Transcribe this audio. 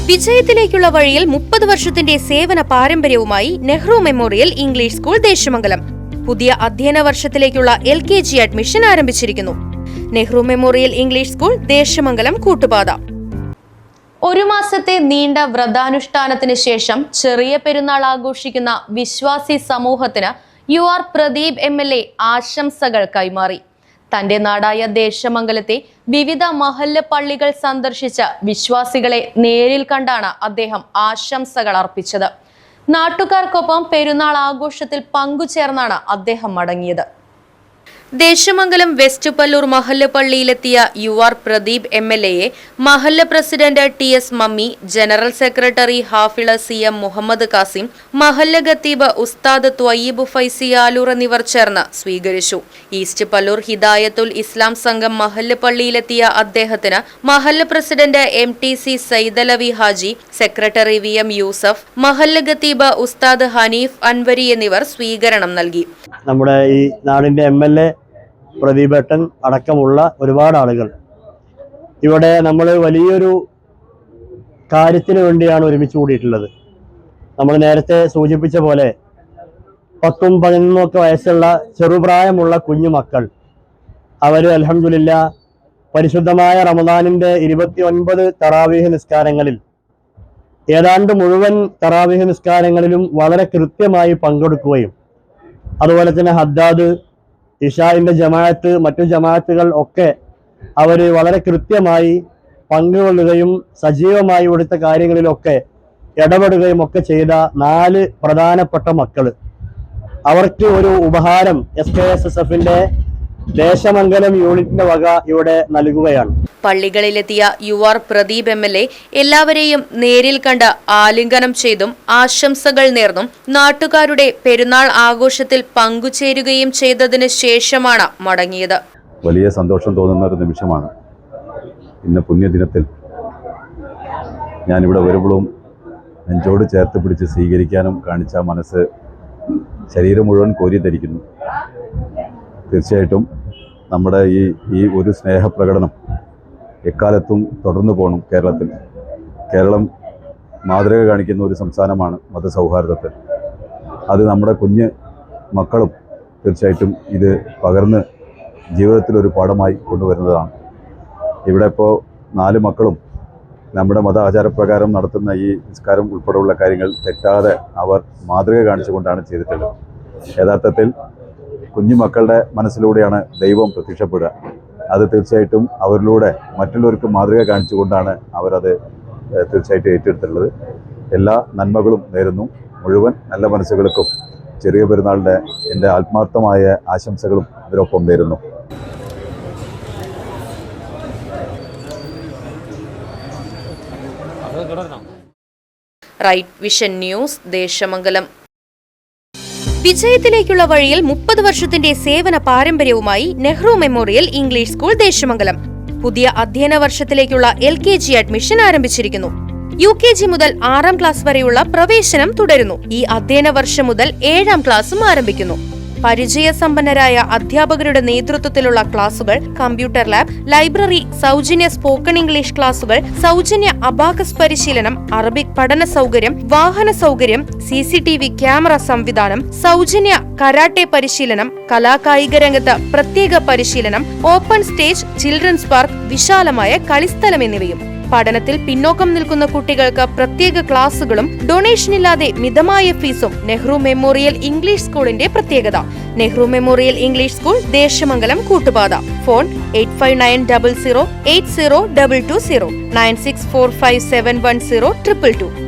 വിജയത്തിലേക്കുള്ള വഴിയിൽ 30 വർഷത്തിന്റെ സേവന പാരമ്പര്യവുമായി Nehru memorial English school Desamangalam പുതിയ അധ്യയന വർഷത്തിലേക്കുള്ള LKG അഡ്മിഷൻ ആരംഭിച്ചിരിക്കുന്നു. Nehru memorial English school Desamangalam Koottupatha. ഒരു മാസത്തെ നീണ്ട വ്രതാനുഷ്ഠാനത്തിന് ശേഷം ചെറിയ പെരുന്നാൾ ആഘോഷിക്കുന്ന വിശ്വാസി സമൂഹത്തിന് UR പ്രദീപ് MLA ആശംസകൾ കൈമാറി. തന്റെ നാടായ ദേശമംഗലത്തെ വിവിധ മഹല്ല് പള്ളികൾ സന്ദർശിച്ച വിശ്വാസികളെ നേരിൽ കണ്ടാണ് അദ്ദേഹം ആശംസകൾ അർപ്പിച്ചത്. നാട്ടുകാർക്കൊപ്പം പെരുന്നാൾ ആഘോഷത്തിൽ പങ്കുചേർന്നാണ് അദ്ദേഹം മടങ്ങിയത്. ദേശമംഗലം വെസ്റ്റ് പല്ലൂർ മഹല്ല് പള്ളിയിലെത്തിയ UR പ്രദീപ് MLAയെ മഹല്ല് president TS Mammi, general secretary ഹാഫിള CM മുഹമ്മദ് കാസിം, മഹല്ല് ഖത്തീബ് ഉസ്താദ് ത്വയ്യിബ് ഫൈസി ആലൂർ എന്നിവർ ചേർന്ന് സ്വീകരിച്ചു. ഈസ്റ്റ് പല്ലൂർ ഹിദായത്തുൽ ഇസ്ലാം സംഘം മഹല്ല് പള്ളിയിലെത്തിയ അദ്ദേഹത്തിന് മഹല്ല് president MTC Saidalavi Haji, secretary VM Yusuf, മഹല്ല് ഖത്തീബ് ഉസ്താദ് ഹനീഫ് അൻവരി എന്നിവർ സ്വീകരണം നൽകി. നമ്മുടെ ഈ നാടിന്റെ MLA പ്രദീപേട്ടൻ അടക്കമുള്ള ഒരുപാട് ആളുകൾ ഇവിടെ നമ്മൾ വലിയൊരു കാര്യത്തിന് വേണ്ടിയാണ് ഒരുമിച്ച് കൂടിയിട്ടുള്ളത്. നമ്മൾ നേരത്തെ സൂചിപ്പിച്ച പോലെ 10ഉം 11ഉം ഒക്കെ വയസ്സുള്ള ചെറുപ്രായമുള്ള കുഞ്ഞു മക്കൾ അവർ അൽഹംദുലില്ലാ പരിശുദ്ധമായ റമദാനിന്റെ 29 തറാവീഹ് നിസ്കാരങ്ങളിൽ ഏതാണ്ട് മുഴുവൻ തറാവീഹ് നിസ്കാരങ്ങളിലും വളരെ കൃത്യമായി പങ്കെടുക്കുകയും അതുപോലെ തന്നെ ഹദ്ദാദ്, ഇഷാഇന്റെ ജമാഅത്ത്, മറ്റു ജമാഅത്തുകൾ ഒക്കെ അവർ വളരെ കൃത്യമായി പങ്കുകൊള്ളുകയും സജീവമായി ഇവിടുത്തെ കാര്യങ്ങളിലൊക്കെ ഇടപെടുകയും ഒക്കെ ചെയ്ത 4 പ്രധാനപ്പെട്ട മക്കൾ. അവർക്ക് ഒരു ഉപഹാരം SKSSFന്റെ ദേശമംഗലം യൂണിറ്റിന്റെ വക ഇവിടെ നൽകുകയാണ്. പള്ളികളിലെത്തിയ UR പ്രദീപ് MLA എല്ലാവരെയും നേരിൽ കണ്ട് ആലിംഗനം ചെയ്തും ആശംസകൾ നേർന്നും നാട്ടുകാരുടെ പെരുന്നാൾ ആഘോഷത്തിൽ പങ്കുചേരുകയും ചെയ്തതിന് ശേഷമാണ് മടങ്ങിയത്. വലിയ സന്തോഷം തോന്നുന്ന ഒരു നിമിഷമാണ് ഇന്ന് പുണ്യദിനത്തിൽ ഞാനിവിടെ വരുമ്പോഴും നെഞ്ചോട് ചേർത്ത് പിടിച്ച് സ്വീകരിക്കാനും കാണിച്ച മനസ്സ് ശരീരം മുഴുവൻ കോരിധരിക്കുന്നു. തീർച്ചയായിട്ടും നമ്മുടെ ഈ ഒരു സ്നേഹപ്രകടനം എക്കാലത്തും തുടർന്നു പോകണം. കേരളം മാതൃക കാണിക്കുന്ന ഒരു സംസ്ഥാനമാണ് മതസൗഹാർദ്ദത്തിൽ. അത് നമ്മുടെ കുഞ്ഞ് മക്കളും തീർച്ചയായിട്ടും ഇത് പകർന്ന് ജീവിതത്തിലൊരു പാഠമായി കൊണ്ടുവരുന്നതാണ്. ഇവിടെ ഇപ്പോൾ 4 മക്കളും നമ്മുടെ മത ആചാരപ്രകാരം നടത്തുന്ന ഈ നിസ്കാരം ഉൾപ്പെടെയുള്ള കാര്യങ്ങൾ തെറ്റാതെ അവർ മാതൃക കാണിച്ചുകൊണ്ടാണ് ചെയ്തിട്ടുള്ളത്. യഥാർത്ഥത്തിൽ കുഞ്ഞുമക്കളുടെ മനസ്സിലൂടെയാണ് ദൈവം പ്രത്യക്ഷപ്പെടുക. അത് തീർച്ചയായിട്ടും അവരിലൂടെ മറ്റുള്ളവർക്ക് മാതൃക കാണിച്ചുകൊണ്ടാണ് അവരത് തീർച്ചയായിട്ടും ഏറ്റെടുത്തിട്ടുള്ളത്. എല്ലാ നന്മകളും നേരുന്നു. മുഴുവൻ നല്ല മനസ്സുകൾക്കും ചെറിയ പെരുന്നാളിൻ്റെ എൻ്റെ ആത്മാർത്ഥമായ ആശംസകളും ഇതിനൊപ്പം നേരുന്നു. Right vision news, Desamangalam. വിജയത്തിലേക്കുള്ള വഴിയിൽ 30 വർഷത്തിന്റെ സേവന പാരമ്പര്യവുമായി Nehru memorial English school Desamangalam പുതിയ അധ്യയന വർഷത്തിലേക്കുള്ള LKG അഡ്മിഷൻ ആരംഭിച്ചിരിക്കുന്നു. UKG മുതൽ 6ാം ക്ലാസ് വരെയുള്ള പ്രവേശനം തുടരുന്നു. ഈ അധ്യയന വർഷം മുതൽ 7ാം ക്ലാസും ആരംഭിക്കുന്നു. പരിചയസമ്പന്നരായ അധ്യാപകരുടെ നേതൃത്വത്തിലുള്ള ക്ലാസുകൾ, കമ്പ്യൂട്ടർ ലാബ്, ലൈബ്രറി, സൗജന്യ സ്പോക്കൺ ഇംഗ്ലീഷ് ക്ലാസുകൾ, സൗജന്യ അബാക്കസ് പരിശീലനം, അറബിക് പഠന സൗകര്യം, വാഹന സൗകര്യം, CCTV ക്യാമറ സംവിധാനം, സൗജന്യ കരാട്ടെ പരിശീലനം, കലാകായിക രംഗത്ത് പ്രത്യേക പരിശീലനം, ഓപ്പൺ സ്റ്റേജ്, ചിൽഡ്രൻസ് പാർക്ക്, വിശാലമായ കളിസ്ഥലം എന്നിവയും. പഠനത്തിൽ പിന്നോക്കം നിൽക്കുന്ന കുട്ടികൾക്ക് പ്രത്യേക ക്ലാസുകളും ഡൊണേഷനില്ലാതെ മിതമായ ഫീസും നെഹ്റു മെമ്മോറിയൽ ഇംഗ്ലീഷ് സ്കൂളിന്റെ പ്രത്യേകത. Nehru memorial English school Desamangalam Koottupatha. Phone 8590080220 9645710222.